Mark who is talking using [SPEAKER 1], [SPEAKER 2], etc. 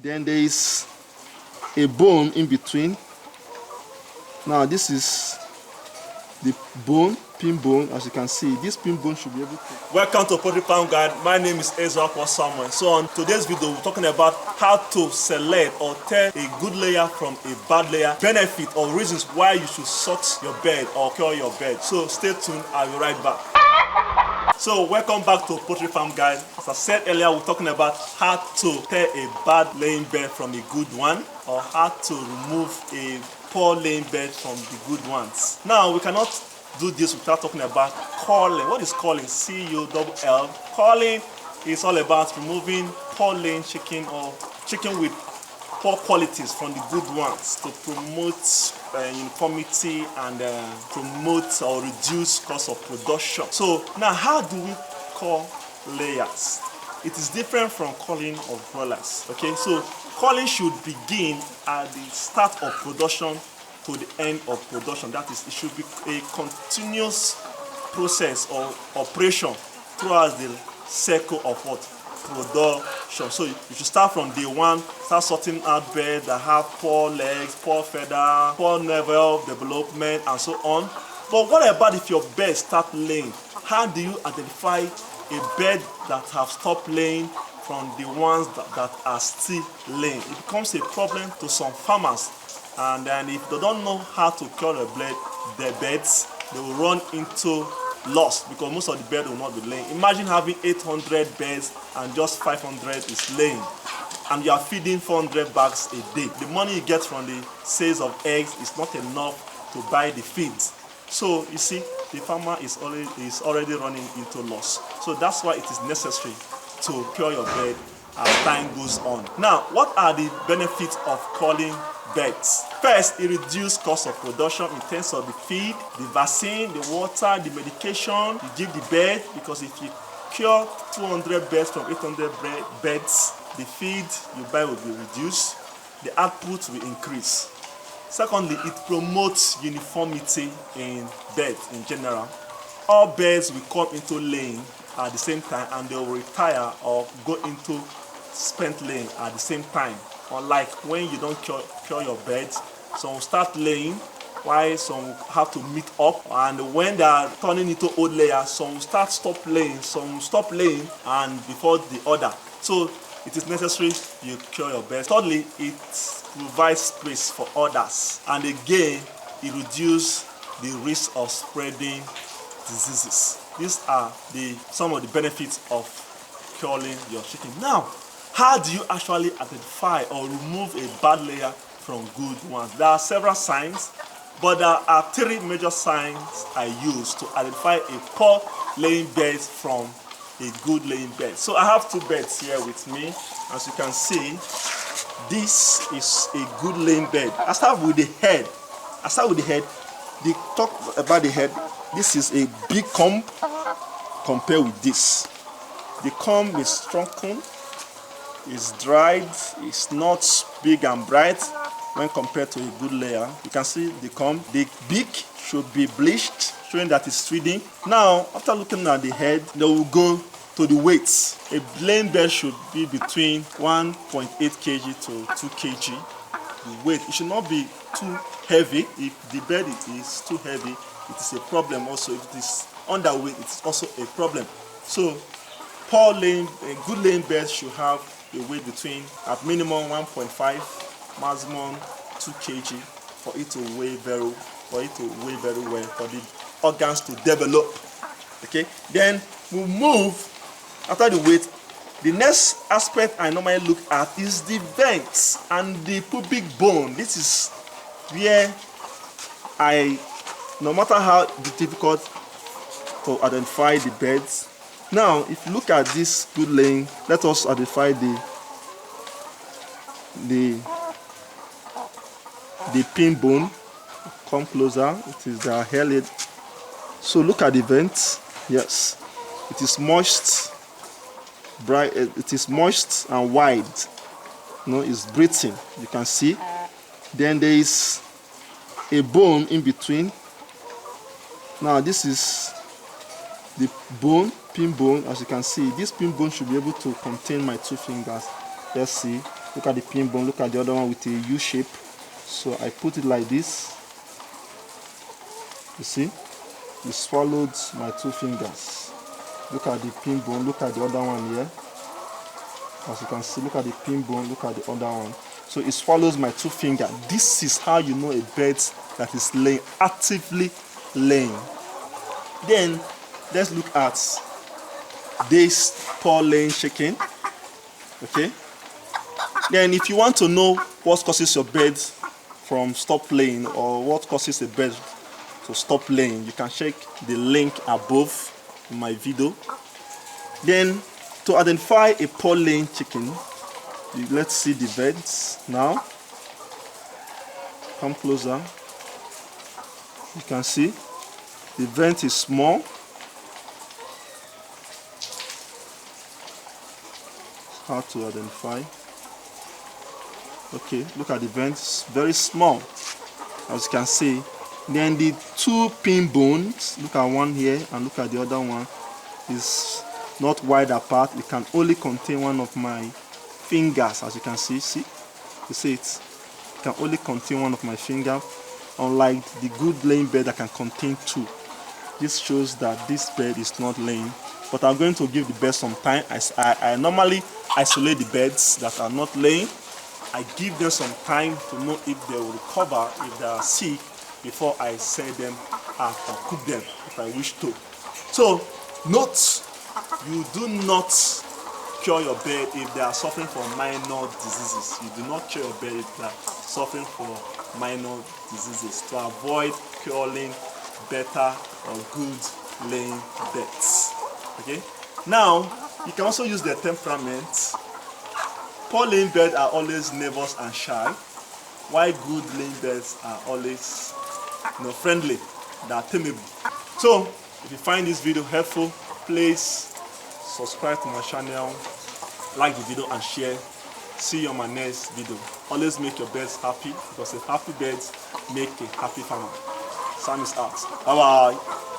[SPEAKER 1] Then there is a bone in between. Now this is the bone, pin bone. As you can see, this pin bone should be able to...
[SPEAKER 2] Welcome to Poultry Farm Guide. My name is Ezra Samuel. So on today's video, we're talking about how to select or tell a good layer from a bad layer, benefit or reasons why you should sort your bed or cure your bed. So stay tuned, I'll be right back. So welcome back to Poultry Farm Guide. As I said earlier, we're talking about how to tell a bad laying bed from a good one, or how to remove a poor laying bed from the good ones. Now, we cannot do this without talking about culling. What is culling? C-U-L-L. Culling is all about removing poor laying chicken or chicken with poor qualities from the good ones to promote uniformity and promote or reduce cost of production. So now, how do we cull layers? It is different from culling of broilers. Okay, so culling should begin at the start of production to the end of production. That is, it should be a continuous process or operation throughout the circle of what? Production. So you should start from day one, start sorting out beds that have poor legs, poor feather, poor level development, and so on. But what about if your bed start laying? How do you identify a bed that have stopped laying from the ones that are still laying? It becomes a problem to some farmers, and then if they don't know how to cure their beds, they will run into loss because most of the bed will not be laying. Imagine having 800 beds and just 500 is laying, and you are feeding 400 bags a day. The money you get from the sales of eggs is not enough to buy the feeds. So you see, the farmer is already running into loss. So that's why it is necessary to cure your bed as time goes on. Now, what are the benefits of culling beds? First, it reduces cost of production in terms of the feed, the vaccine, the water, the medication you give the bed, because if you cure 200 beds from 800 beds, the feed you buy will be reduced, the output will increase. Secondly, it promotes uniformity in beds in general. All birds will come into laying at the same time and they will retire or go into spent laying at the same time. Unlike when you don't cure your beds, some will start laying while some have to meet up, and when they are turning into old layers, some will stop laying, some will stop laying and before the other. So it is necessary you cure your beds. Thirdly, it provides space for others, and again it reduces the risk of spreading diseases. These are some of the benefits of culling your chicken. Now, how do you actually identify or remove a bad layer from good ones? There are several signs, but there are three major signs I use to identify a poor laying bed from a good laying bed. So I have two beds here with me. As you can see, this is a good laying bed. I start with the head. They talk about the head. This is a big comb compared with this. The comb is shrunken, is dried, it's not big and bright when compared to a good layer. You can see the comb. The beak should be bleached, showing that it's feeding. Now, after looking at the head, they will go to the weights. A laying bed should be between 1.8 kg to 2 kg. The weight, it should not be too heavy. If the bed is too heavy, it is a problem also. If it is underweight, it is also a problem. So, a good laying bed should have a weight between at minimum 1.5, maximum 2 kg for it to weigh very well, for the organs to develop. Okay, then we move after the weight. The next aspect I normally look at is the vents and the pubic bone. This is where no matter how difficult to identify the beds. Now, if you look at this good laying, let us identify the pin bone. Come closer. It is the hair lid. So look at the vents. Yes, it is moist, bright. It is moist and wide. It's breathing. You can see. Then there is a bone in between. Now this is the bone, pin bone. As you can see, this pin bone should be able to contain my two fingers. Let's see.
[SPEAKER 1] Look at the pin bone, look at the other one with a U shape. So I put it like this. You see, it swallowed my 2 fingers. Look at the pin bone, look at the other one here. As you can see, look at the pin bone, look at the other one. So it swallows my 2 fingers. This is how you know a bird that is laying, actively laying. Then let's look at this poor laying chicken. Okay. Then if you want to know what causes your bird from stop laying, or what causes a bird to stop laying, you can check the link above in my video. Then to identify a poor laying chicken, let's see the birds now. Come closer. You can see the vent is small. Hard to identify. Okay, look at the vents, very small, as you can see. Then the 2 pin bones, look at one here and look at the other one, is not wide apart. It can only contain one of my fingers, as you can see. See, you see it can only contain one of my fingers, unlike the good laying bird that can contain 2. This shows that this bird is not laying, but I'm going to give the bird some time. I normally isolate the birds that are not laying. I give them some time to know if they will recover, if they are sick, before I sell them out or cook them if I wish to. So note, you do not cure your bird if they are suffering from minor diseases. You do not cure your bird if they are suffering from minor diseases, to avoid curing better or good laying birds. Okay. Now you can also use their temperament. Poor laying birds are always nervous and shy, while good laying birds are always, friendly, they are tameable. So if you find this video helpful, please subscribe to my channel, like the video and share. See you on my next video. Always make your birds happy, because a happy bird make a happy farmer. Sam is out. Bye bye.